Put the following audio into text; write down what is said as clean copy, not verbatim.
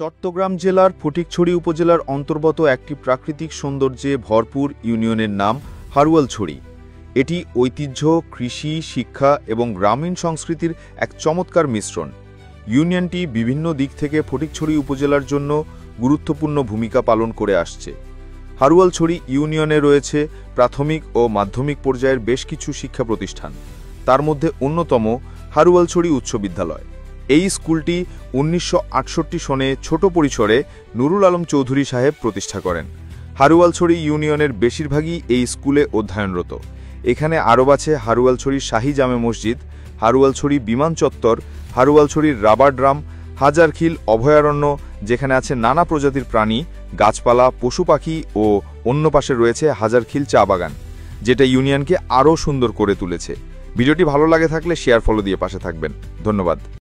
চট্টগ্রাম জেলার ফটিকছড়ি উপজেলার অন্তর্গত একটি প্রাকৃতিক সৌন্দর্যে ভরপুর ইউনিয়নের নাম হারুয়ালছড়ি। এটি ঐতিহ্য, কৃষি, শিক্ষা এবং গ্রামীণ সংস্কৃতির এক চমৎকার মিশ্রণ। ইউনিয়নটি বিভিন্ন দিক থেকে ফটিকছড়ি উপজেলার জন্য গুরুত্বপূর্ণ ভূমিকা পালন করে আসছে। হারুয়ালছড়ি ইউনিয়নে রয়েছে প্রাথমিক ও মাধ্যমিক পর্যায়ের বেশ কিছু শিক্ষা প্রতিষ্ঠান। তার মধ্যে অন্যতম হারুয়ালছড়ি উচ্চ বিদ্যালয়। এই স্কুলটি 1968 সনে ছোট পরিসরে নুরুল আলম চৌধুরী সাহেব প্রতিষ্ঠা করেন। হারুয়ালছড়ি ইউনিয়নের বেশিরভাগই এই স্কুলে অধ্যয়নরত। এখানে আরও আছে হারুয়ালছড়ি শাহী জামে মসজিদ, হারুয়ালছড়ি বিমান চত্বর, হারুয়ালছড়ির রাবার ড্রাম, হাজারখিল অভয়ারণ্য যেখানে আছে নানা প্রজাতির প্রাণী, গাছপালা, পশু পাখি ও অন্য পাশে রয়েছে হাজারখিল চা বাগান, যেটা ইউনিয়নকে আরও সুন্দর করে তুলেছে। ভিডিওটি ভালো লাগে থাকলে শেয়ার ফলো দিয়ে পাশে থাকবেন। ধন্যবাদ।